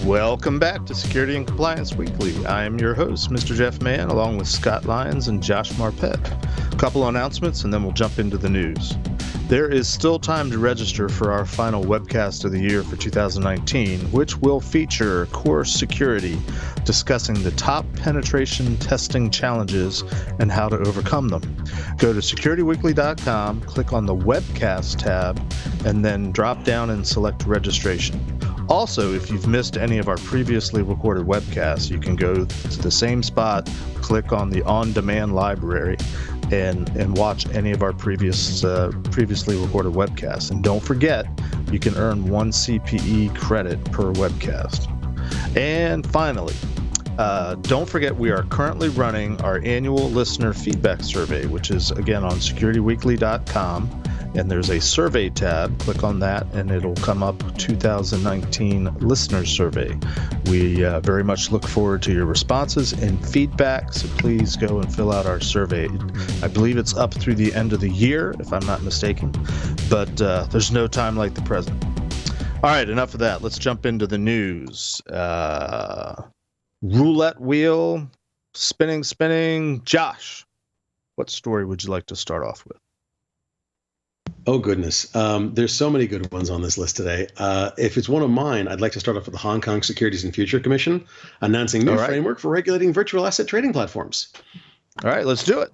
Welcome back to Security and Compliance Weekly. I am your host, Mr. Jeff Mann, along with Scott Lyons and Josh Marpet. A couple announcements, and then we'll jump into the news. There is still time to register for our final webcast of the year for 2019, which will feature Core Security, discussing the top penetration testing challenges and how to overcome them. Go to securityweekly.com, click on the webcast tab, and then drop down and select registration. Also, if you've missed any of our previously recorded webcasts, you can go to the same spot, click on the on-demand library, and watch any of our previously recorded webcasts. And don't forget, you can earn 1 CPE credit per webcast. And finally, don't forget we are currently running our annual listener feedback survey, which is, again, on securityweekly.com. And there's a survey tab. Click on that, and it'll come up 2019 Listener Survey. We very much look forward to your responses and feedback, so please go and fill out our survey. I believe it's up through the end of the year, if I'm not mistaken, but there's no time like the present. All right, enough of that. Let's jump into the news. Roulette wheel, spinning. Josh, what story would you like to start off with? Oh, goodness. There's so many good ones on this list today. If it's one of mine, I'd like to start off with the Hong Kong Securities and Futures Commission announcing new framework for regulating virtual asset trading platforms. All right, let's do it.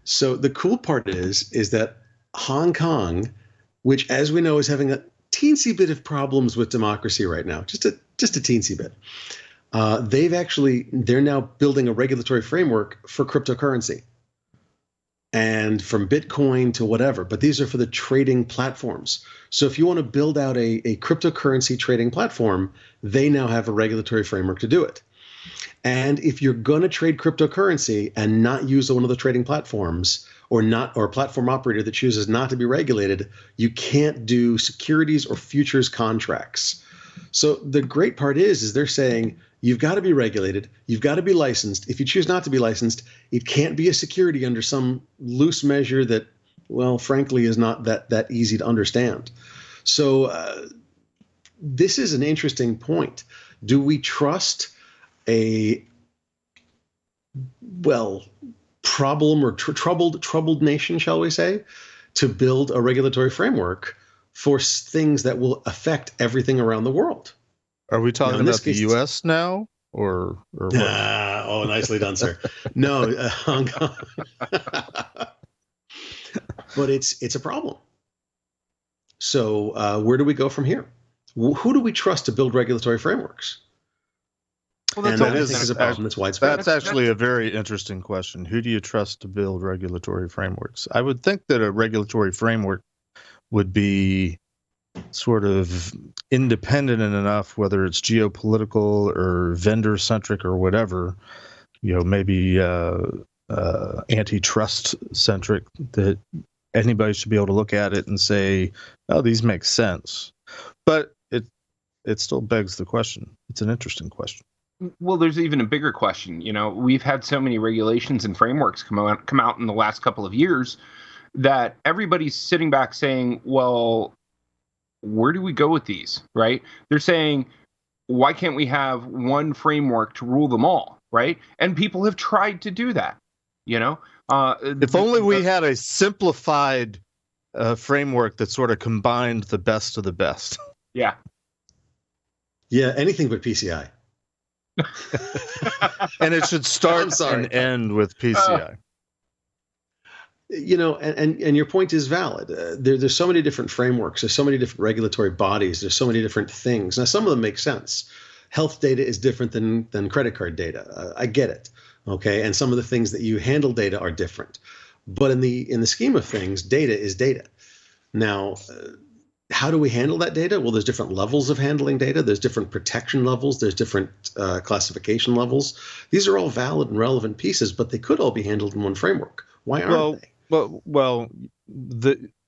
So the cool part is that Hong Kong, which, as we know, is having a teensy bit of problems with democracy right now, just a teensy bit. They're now building a regulatory framework for cryptocurrency. And from Bitcoin to whatever, but these are for the trading platforms. So if you want to build out a cryptocurrency trading platform, they now have a regulatory framework to do it. And if you're going to trade cryptocurrency and not use one of the trading platforms, or a platform operator that chooses not to be regulated, you can't do securities or futures contracts. So the great part is they're saying, you've got to be regulated. You've got to be licensed. If you choose not to be licensed, it can't be a security under some loose measure that, well, frankly, is not that easy to understand. So this is an interesting point. Do we trust a, problem or troubled nation, shall we say, to build a regulatory framework for things that will affect everything around the world? Are we talking about the U.S. now, or what? Oh, nicely done, sir. No, Hong Kong. But it's a problem. So where do we go from here? Who do we trust to build regulatory frameworks? Well, and that is a problem that's widespread. That's actually a very interesting question. Who do you trust to build regulatory frameworks? I would think that a regulatory framework would be sort of independent enough, whether it's geopolitical or vendor-centric or whatever, maybe antitrust-centric, that anybody should be able to look at it and say, oh, these make sense. But it still begs the question. It's an interesting question. Well, there's even a bigger question. We've had so many regulations and frameworks come out in the last couple of years that everybody's sitting back saying, well, where do we go with these, right? They're saying, why can't we have one framework to rule them all, right? And people have tried to do that, If only we had a simplified framework that sort of combined the best of the best. Yeah. Yeah, anything but PCI. And it should start and end with PCI. And your point is valid. There's so many different frameworks. There's so many different regulatory bodies. There's so many different things. Now, some of them make sense. Health data is different than credit card data. I get it. Okay. And some of the things that you handle data are different. But in the scheme of things, data is data. Now, how do we handle that data? Well, there's different levels of handling data. There's different protection levels. There's different classification levels. These are all valid and relevant pieces, but they could all be handled in one framework. Why aren't they? Well,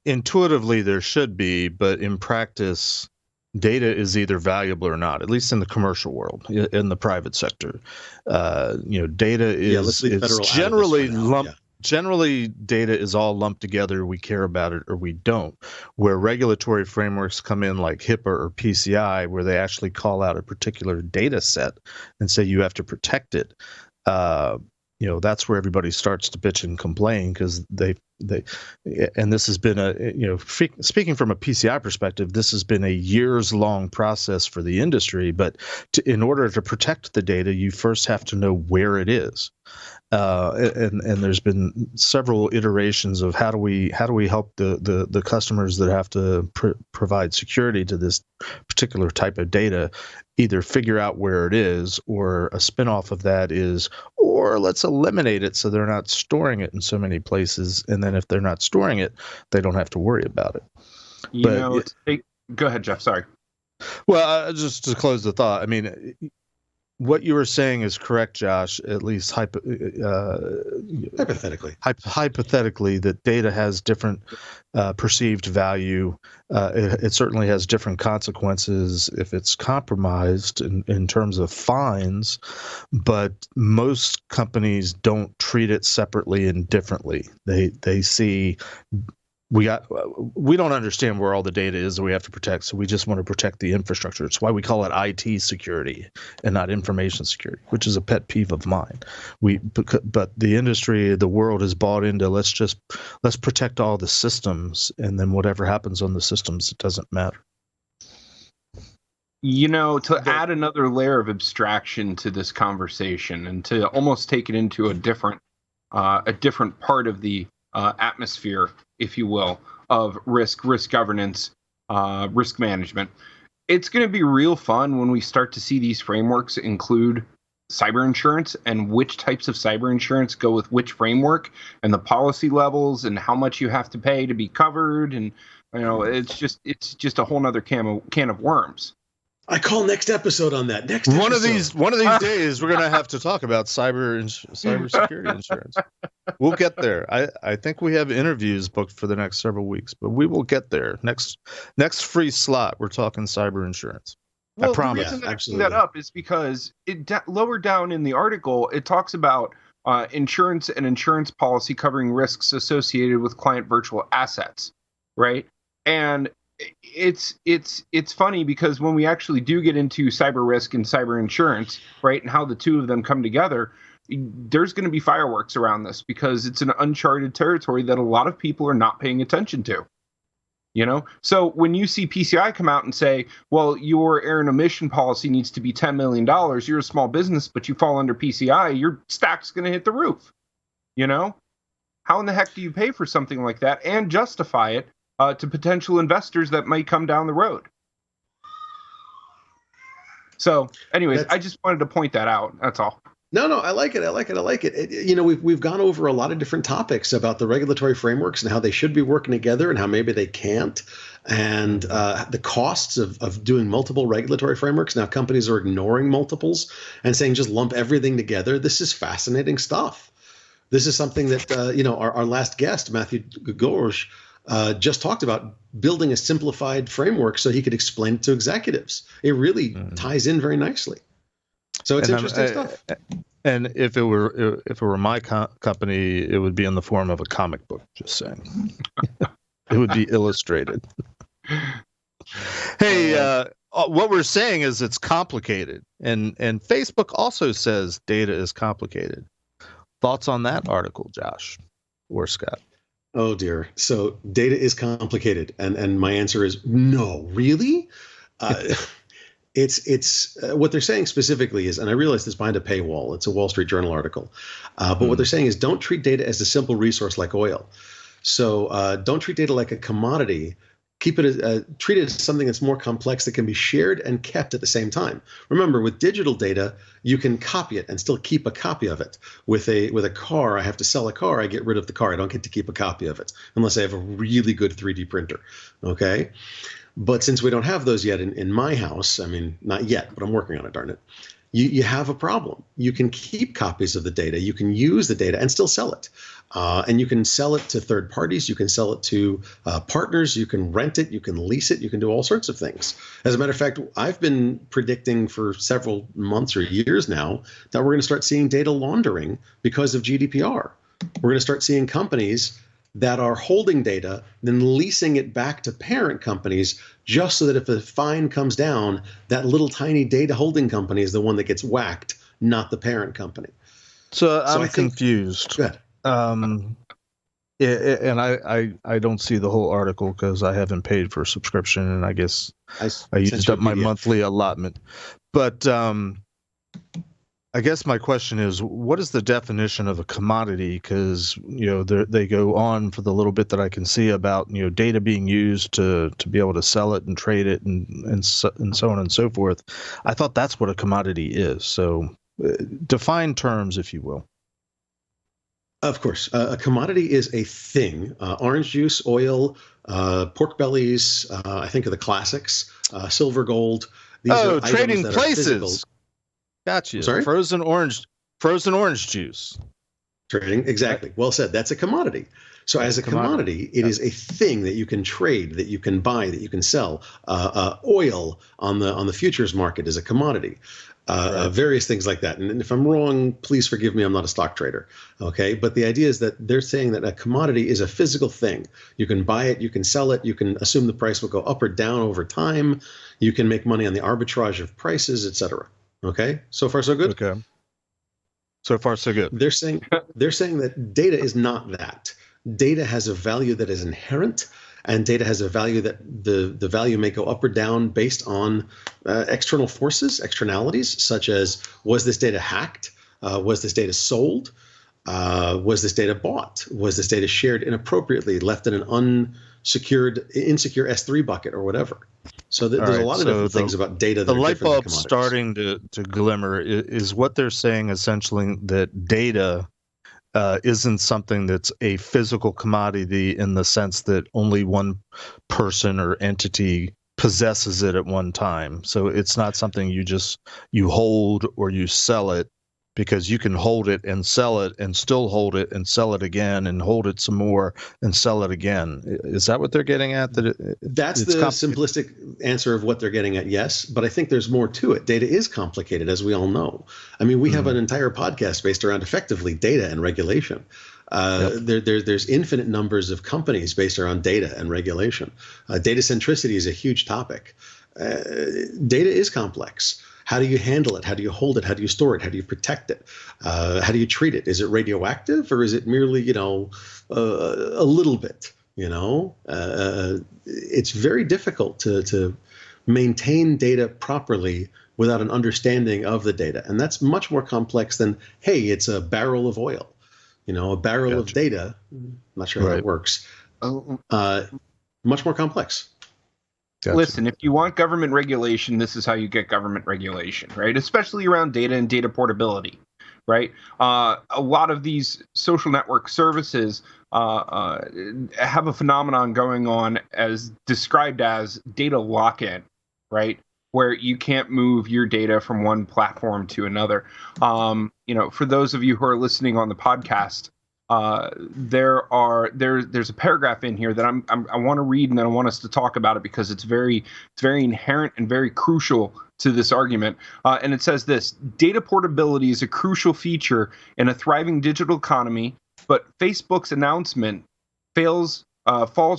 intuitively there should be, but in practice, data is either valuable or not. At least in the commercial world, in the private sector, data is generally lumped. generally data is all lumped together. We care about it or we don't. Where regulatory frameworks come in like HIPAA or PCI, where they actually call out a particular data set and say you have to protect it. That's where everybody starts to bitch and complain because and this has been speaking from a PCI perspective, this has been a years-long process for the industry. But in order to protect the data, you first have to know where it is. And there's been several iterations of how do we help the customers that have to provide security to this particular type of data either figure out where it is, or a spinoff of that is, or let's eliminate it so they're not storing it in so many places, and then if they're not storing it, they don't have to worry about it. Go ahead, Jeff. Sorry. Well, just to close the thought, I mean, what you were saying is correct, Josh, at least hypothetically. Hypothetically, that data has different perceived value. It certainly has different consequences if it's compromised in terms of fines, but most companies don't treat it separately and differently. They see we don't understand where all the data is that we have to protect, so we just want to protect the infrastructure. It's why we call it IT security and not information security, which is a pet peeve of mine. But the industry, the world has bought into let's protect all the systems, and then whatever happens on the systems, it doesn't matter. To add another layer of abstraction to this conversation and to almost take it into a different part of the atmosphere, if you will, of risk governance, risk management. It's going to be real fun when we start to see these frameworks include cyber insurance and which types of cyber insurance go with which framework and the policy levels and how much you have to pay to be covered. And, it's just a whole nother can of worms. I call next episode on that. One of these days, we're going to have to talk about cybersecurity insurance. We'll get there. I think we have interviews booked for the next several weeks, but we will get there. Next free slot, we're talking cyber insurance. Well, I promise. The reason I bring that up is because lower down in the article, it talks about insurance and insurance policy covering risks associated with client virtual assets, right? And it's funny because when we actually do get into cyber risk and cyber insurance, right, and how the two of them come together, there's going to be fireworks around this because it's an uncharted territory that a lot of people are not paying attention to. So when you see PCI come out and say, well, your air and emission policy needs to be $10 million, you're a small business, but you fall under PCI, your stack's going to hit the roof. How in the heck do you pay for something like that and justify it to potential investors that might come down the road? So anyways, I just wanted to point that out. That's all. No, I like it. We've gone over a lot of different topics about the regulatory frameworks and how they should be working together and how maybe they can't, and the costs of doing multiple regulatory frameworks. Now companies are ignoring multiples and saying just lump everything together. This is fascinating stuff. This is something that our last guest, Matthew Gorge, just talked about building a simplified framework so he could explain it to executives. It really ties in very nicely. So it's interesting stuff. And if it were my company, it would be in the form of a comic book. Just saying, it would be illustrated. Hey, what we're saying is it's complicated, and Facebook also says data is complicated. Thoughts on that article, Josh or Scott? Oh dear. So data is complicated, and my answer is no. Really? It's what they're saying specifically is, and I realize this behind a paywall. It's a Wall Street Journal article, but what they're saying is don't treat data as a simple resource like oil. So don't treat data like a commodity. Treat it as something that's more complex that can be shared and kept at the same time. Remember, with digital data, you can copy it and still keep a copy of it. With a car, I have to sell a car. I get rid of the car. I don't get to keep a copy of it unless I have a really good 3D printer. Okay. But since we don't have those yet in my house, I mean, not yet, but I'm working on it, darn it. You have a problem. You can keep copies of the data. You can use the data and still sell it. And you can sell it to third parties. You can sell it to partners. You can rent it. You can lease it. You can do all sorts of things. As a matter of fact, I've been predicting for several months or years now that we're going to start seeing data laundering because of GDPR. We're going to start seeing companies that are holding data, then leasing it back to parent companies, just so that if a fine comes down, that little tiny data holding company is the one that gets whacked, not the parent company. So I I'm think, confused. go ahead. And I don't see the whole article because I haven't paid for a subscription, and I guess I used up my monthly allotment. But I guess my question is, what is the definition of a commodity? Because they go on for the little bit that I can see about data being used to be able to sell it and trade it and so on and so forth. I thought that's what a commodity is. So define terms, if you will. Of course, a commodity is a thing. Orange juice, oil, pork bellies. I think of the classics. Silver, gold. These are trading items that places. are physical. Gotcha. Sorry? Frozen orange juice. Trading, exactly. Well said. That's a commodity. So as a commodity, it is a thing that you can trade, that you can buy, that you can sell. Oil on the futures market is a commodity. Various things like that. And if I'm wrong, please forgive me. I'm not a stock trader. Okay. But the idea is that they're saying that a commodity is a physical thing. You can buy it, you can sell it, you can assume the price will go up or down over time. You can make money on the arbitrage of prices, etc. Okay. So far, so good. Okay. So far, so good. They're saying that data is not that. Data has a value that is inherent, and data has a value that the value may go up or down based on external forces, externalities, such as, was this data hacked? Was this data sold? Was this data bought? Was this data shared inappropriately, left in an insecure S3 bucket or whatever? So there's a lot of different things about data that the are light different than bulb's commodities. starting to glimmer. Is what they're saying essentially that data isn't something that's a physical commodity in the sense that only one person or entity possesses it at one time. So it's not something you hold or you sell it, because you can hold it and sell it and still hold it and sell it again and hold it some more and sell it again. Is that what they're getting at? That's the simplistic answer of what they're getting at, yes. But I think there's more to it. Data is complicated, as we all know. I mean, we have an entire podcast based around effectively data and regulation. There's infinite numbers of companies based around data and regulation. Data centricity is a huge topic. Data is complex. How do you handle it? How do you hold it? How do you store it? How do you protect it? How do you treat it? Is it radioactive, or is it merely, a little bit? It's very difficult to maintain data properly without an understanding of the data. And that's much more complex than, hey, it's a barrel of oil, a barrel of data. I'm not sure how that works. Much more complex. Gotcha. Listen, if you want government regulation, this is how you get government regulation, right? Especially around data and data portability, right? A lot of these social network services have a phenomenon going on as described as data lock-in, right? Where you can't move your data from one platform to another. For those of you who are listening on the podcast, there's a paragraph in here that I want to read, and then I want us to talk about it because it's very inherent and very crucial to this argument. And it says this: data portability is a crucial feature in a thriving digital economy, but Facebook's announcement falls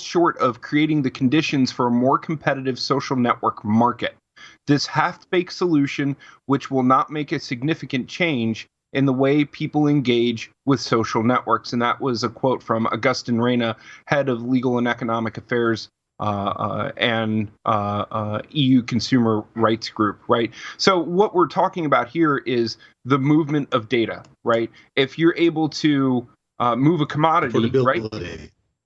short of creating the conditions for a more competitive social network market. This half-baked solution, which will not make a significant change in the way people engage with social networks. And that was a quote from Augustin Reyna, head of legal and economic affairs and EU Consumer Rights Group, right? So what we're talking about here is the movement of data, right? If you're able to move a commodity,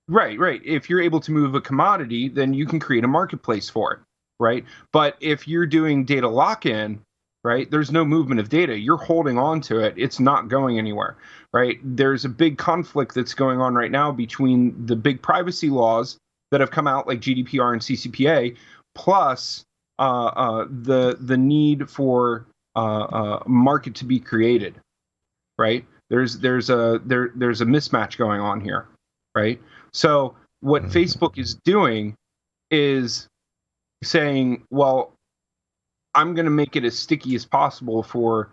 right? If you're able to move a commodity, then you can create a marketplace for it, right? But if you're doing data lock-in, right, there's no movement of data. You're holding on to it. It's not going anywhere, right? There's a big conflict that's going on right now between the big privacy laws that have come out, like GDPR and CCPA, plus the need for a market to be created, right? There's a mismatch going on here, right? So what Facebook is doing is saying, well, I'm going to make it as sticky as possible for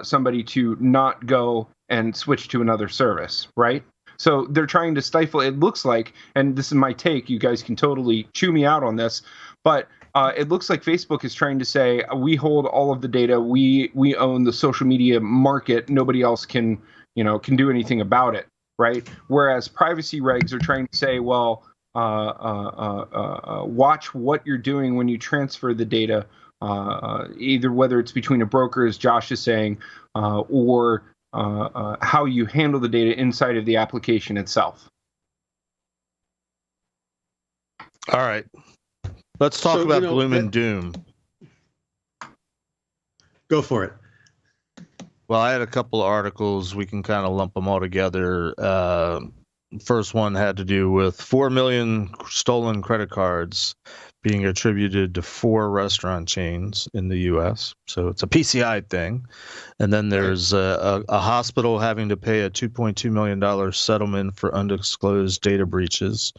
somebody to not go and switch to another service, right? So they're trying to stifle, it looks like, and this is my take, you guys can totally chew me out on this, but it looks like Facebook is trying to say, we hold all of the data, we own the social media market, nobody else can do anything about it, right? Whereas privacy regs are trying to say, well, watch what you're doing when you transfer the data, either whether it's between a broker, as Josh is saying, or how you handle the data inside of the application itself. All right. Let's talk about gloom and doom. Go for it. Well, I had a couple of articles. We can kind of lump them all together. First one had to do with 4 million stolen credit cards being attributed to 4 restaurant chains in the U.S. So it's a PCI thing. And then there's a hospital having to pay a $2.2 million settlement for undisclosed data breaches.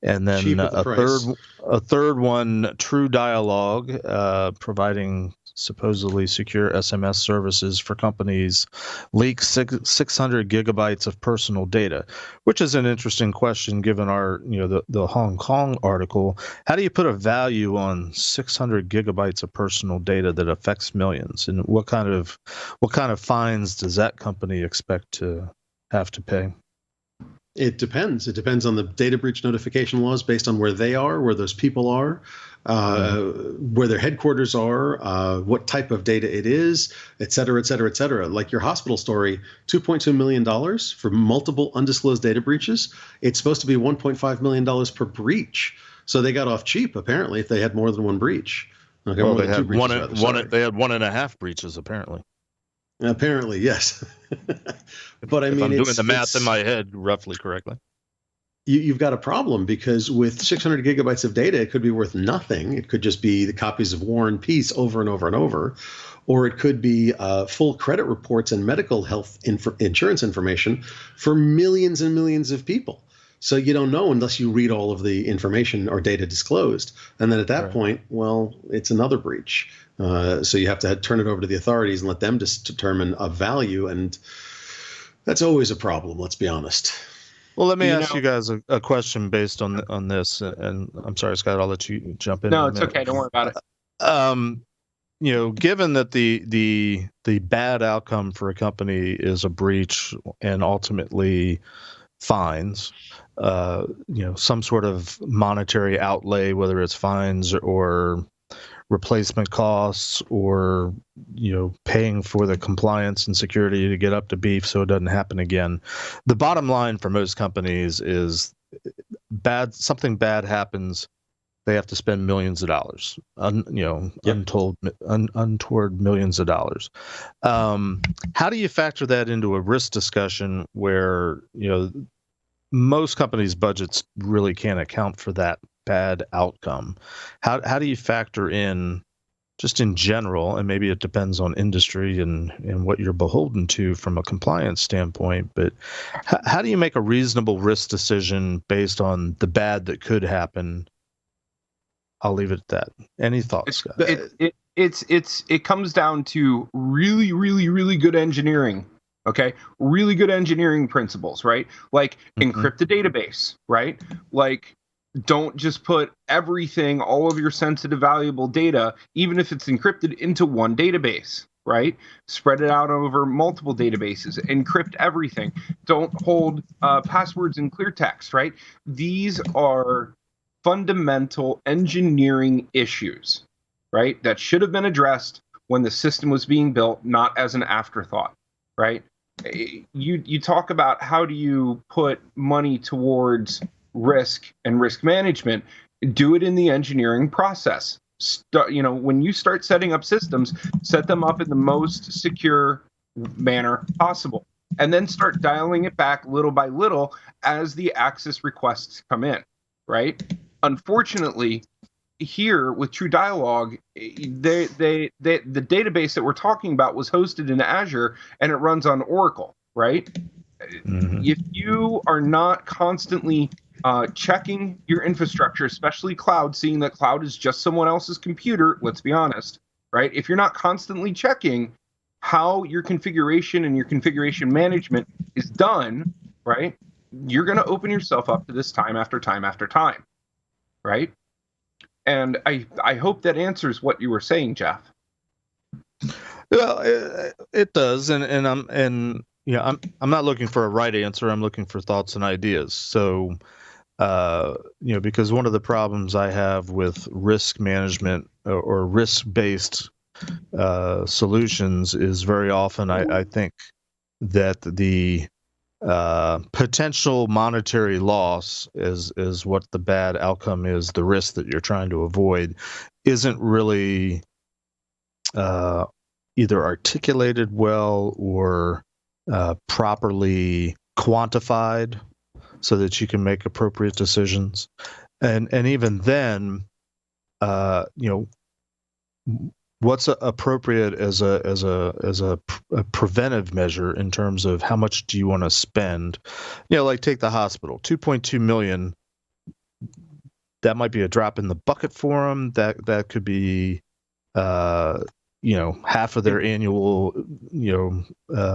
And then a third one, TrueDialog, providing supposedly secure SMS services for companies, leaks 600 gigabytes of personal data, which is an interesting question given our, the Hong Kong article. How do you put a value on 600 gigabytes of personal data that affects millions? And what kind of fines does that company expect to have to pay? It depends. It depends on the data breach notification laws based on where they are, where those people are, where their headquarters are, what type of data it is, et cetera, et cetera, et cetera. Like your hospital story, $2.2 million for multiple undisclosed data breaches. It's supposed to be $1.5 million per breach. So they got off cheap, apparently, if they had more than one breach. Okay, well, they had they had 1.5 breaches, apparently. Apparently, yes. But if I'm doing the math in my head roughly correctly. You've got a problem because with 600 gigabytes of data, it could be worth nothing. It could just be the copies of War and Peace over and over and over, or it could be full credit reports and medical health insurance information for millions and millions of people. So you don't know unless you read all of the information or data disclosed. And then at that point, well, it's another breach. So you have to turn it over to the authorities and let them just determine a value. And that's always a problem, let's be honest. Well, let me ask you guys a question based on this. And I'm sorry, Scott, I'll let you jump in. No, it's okay. Don't worry about it. Given that the bad outcome for a company is a breach and ultimately fines, some sort of monetary outlay, whether it's fines or replacement costs or paying for the compliance and security to get up to beef so it doesn't happen again. The bottom line for most companies is something bad happens, they have to spend millions of dollars, untoward millions of dollars. How do you factor that into a risk discussion where most companies' budgets really can't account for that bad outcome? How do you factor in, just in general, and maybe it depends on industry and what you're beholden to from a compliance standpoint, but how do you make a reasonable risk decision based on the bad that could happen? I'll leave it at that. Any thoughts, Scott? It comes down to really, really, really good engineering. Okay, really good engineering principles, right? Like encrypt the database, right? Like don't just put everything, all of your sensitive, valuable data, even if it's encrypted, into one database, right? Spread it out over multiple databases. Encrypt everything. Don't hold passwords in clear text, right? These are fundamental engineering issues, right? That should have been addressed when the system was being built, not as an afterthought, right? You talk about how do you put money towards risk and risk management. Do it in the engineering process. When you start setting up systems, set them up in the most secure manner possible, and then start dialing it back little by little as the access requests come in, right? Unfortunately, here with TrueDialog, the database that we're talking about was hosted in Azure and it runs on Oracle, right? If you are not constantly checking your infrastructure, especially cloud, seeing that cloud is just someone else's computer, let's be honest, right? If you're not constantly checking, how your configuration and your configuration management is done, right, you're going to open yourself up to this time after time after time, right? And I hope that answers what you were saying, Jeff. Well, it does, and I'm not looking for a right answer. I'm looking for thoughts and ideas. So, because one of the problems I have with risk management or risk-based solutions is very often I think that the potential monetary loss is what the bad outcome is. The risk that you're trying to avoid isn't really either articulated well or properly quantified so that you can make appropriate decisions. And even then, what's appropriate as a preventive measure in terms of how much do you want to spend? Like take the hospital, 2.2 million. That might be a drop in the bucket for them. That could be half of their annual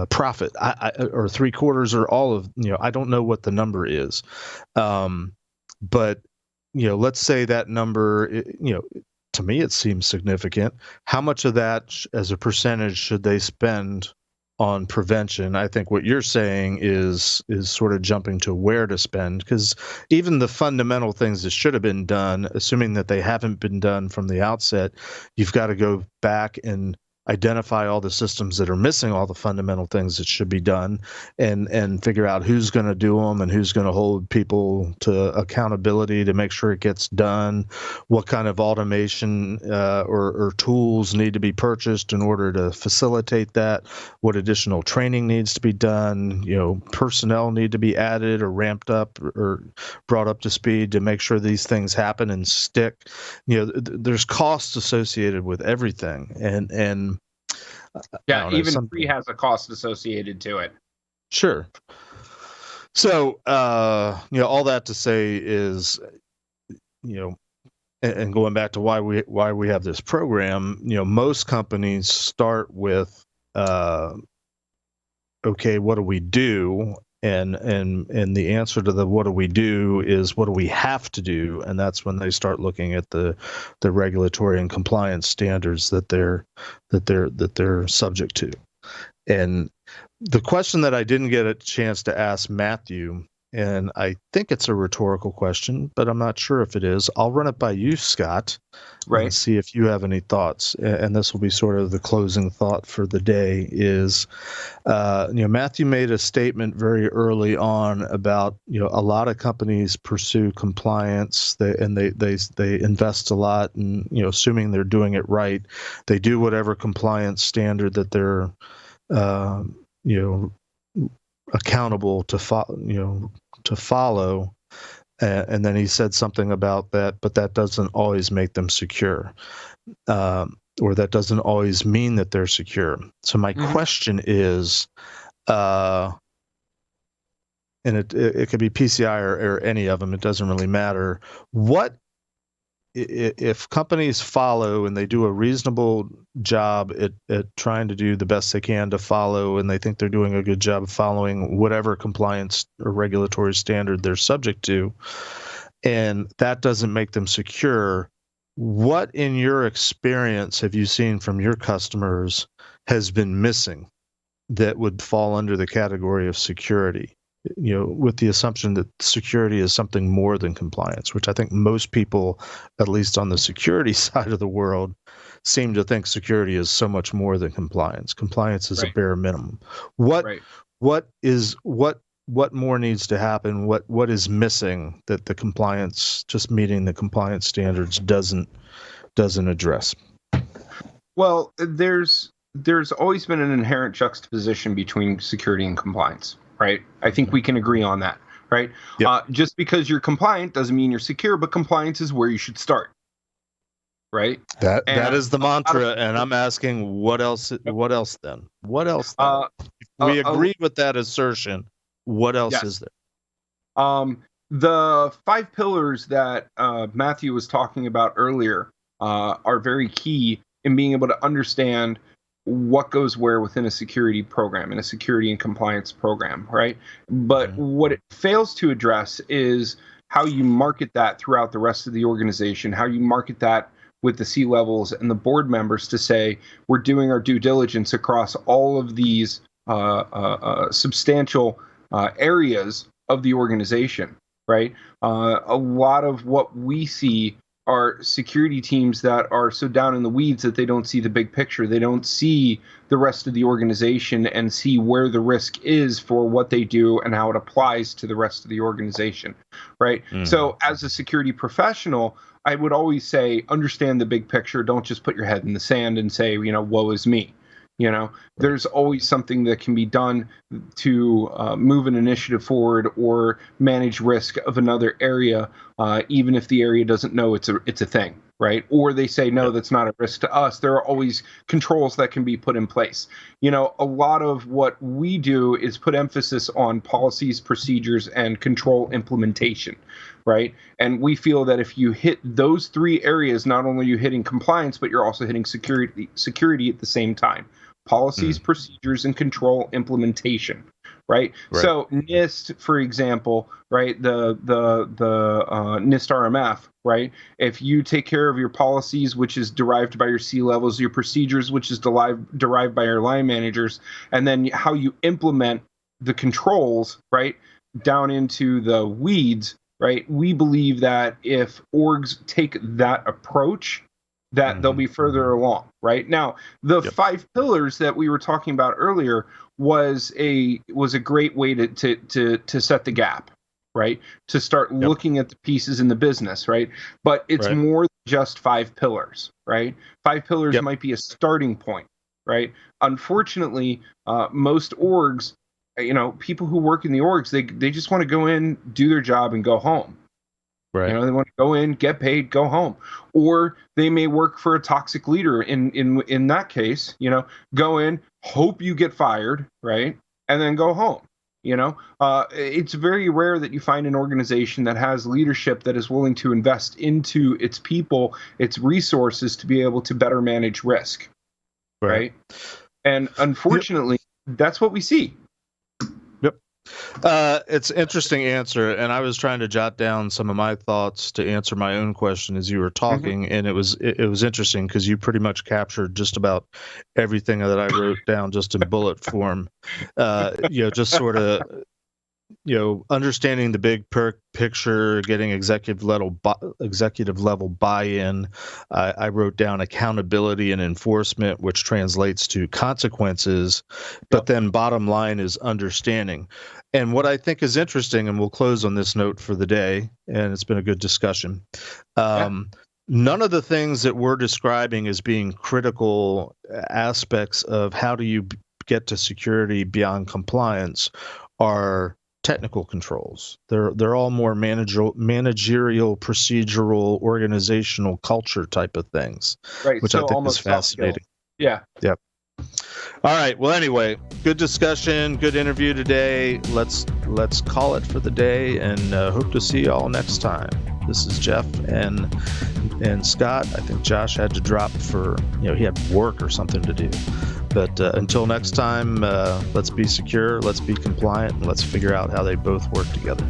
profit, or 3/4 or all of, I don't know what the number is, but let's say that number, to me it seems significant. How much of that as a percentage should they spend on prevention? I think what you're saying is sort of jumping to where to spend, because even the fundamental things that should have been done, assuming that they haven't been done from the outset, you've got to go back and identify all the systems that are missing all the fundamental things that should be done, and figure out who's going to do them and who's going to hold people to accountability to make sure it gets done, what kind of automation or tools need to be purchased in order to facilitate that, what additional training needs to be done, personnel need to be added or ramped up or brought up to speed to make sure these things happen and stick. There's costs associated with everything, and yeah, even free has a cost associated to it. Sure. So, all that to say is, and going back to why we have this program, most companies start with, okay, what do we do? And the answer to the what do we do is what do we have to do, and that's when they start looking at the regulatory and compliance standards that they're subject to. And the question that I didn't get a chance to ask Matthew, and I think it's a rhetorical question, but I'm not sure if it is. I'll run it by you, Scott, and see if you have any thoughts. And this will be sort of the closing thought for the day is, Matthew made a statement very early on about, a lot of companies pursue compliance, they invest a lot, and, assuming they're doing it right, they do whatever compliance standard that they're accountable to follow, and then he said something about that, but that doesn't always make them secure, or that doesn't always mean that they're secure. So my question is, and it could be PCI or any of them, it doesn't really matter. What if companies follow and they do a reasonable job at trying to do the best they can to follow, and they think they're doing a good job of following whatever compliance or regulatory standard they're subject to, and that doesn't make them secure, what in your experience have you seen from your customers has been missing that would fall under the category of security? With the assumption that security is something more than compliance, which I think most people, at least on the security side of the world, seem to think security is so much more than compliance. Compliance is a bare minimum. What more needs to happen? What is missing that the compliance, just meeting the compliance standards, doesn't address? Well, there's always been an inherent juxtaposition between security and compliance. Right. I think we can agree on that. Right. Yep. Just because you're compliant doesn't mean you're secure, but compliance is where you should start. Right. That is the mantra. And I'm asking, what else then? What else then? If we agree with that assertion, what else is there? The 5 pillars that Matthew was talking about earlier are very key in being able to understand what goes where within a security program, in a security and compliance program, right? But what it fails to address is how you market that throughout the rest of the organization, how you market that with the C-levels and the board members to say, we're doing our due diligence across all of these substantial areas of the organization, right? A lot of what we see are security teams that are so down in the weeds that they don't see the big picture. They don't see the rest of the organization and see where the risk is for what they do and how it applies to the rest of the organization, right? So as a security professional, I would always say, understand the big picture. Don't just put your head in the sand and say, woe is me. There's always something that can be done to move an initiative forward or manage risk of another area, even if the area doesn't know it's a thing, right? Or they say, no, that's not a risk to us. There are always controls that can be put in place. A lot of what we do is put emphasis on policies, procedures, and control implementation, right? And we feel that if you hit those three areas, not only are you hitting compliance, but you're also hitting security at the same time. Policies, procedures, and control implementation, right? So NIST, for example, right, the NIST RMF, right? If you take care of your policies, which is derived by your C-levels, your procedures, which is derived by your line managers, and then how you implement the controls, right, down into the weeds, right? We believe that if orgs take that approach, that they'll be further along, right? Now, the 5 pillars that we were talking about earlier was a great way to set the gap, right? To start looking at the pieces in the business, right? But it's more than just 5 pillars, right? 5 pillars might be a starting point, right? Unfortunately, most orgs, people who work in the orgs, they just want to go in, do their job, and go home. Right. They want to go in, get paid, go home. Or they may work for a toxic leader. In that case, go in, hope you get fired, right? And then go home. It's very rare that you find an organization that has leadership that is willing to invest into its people, its resources to be able to better manage risk. Right. And unfortunately, that's what we see. It's an interesting answer, and I was trying to jot down some of my thoughts to answer my own question as you were talking, and it was interesting because you pretty much captured just about everything that I wrote down just in bullet form. Just sort of understanding the big picture, getting executive level buy-in. I wrote down accountability and enforcement, which translates to consequences, but then bottom line is understanding. And what I think is interesting, and we'll close on this note for the day, and it's been a good discussion. None of the things that we're describing as being critical aspects of how do you get to security beyond compliance are technical controls. They're all more managerial, procedural, organizational culture type of things, which I think is fascinating. Yeah. Yep. All right. Well, anyway, good discussion, good interview today. Let's call it for the day, and hope to see you all next time. This is Jeff and Scott. I think Josh had to drop for he had work or something to do. But until next time, let's be secure, let's be compliant, and let's figure out how they both work together.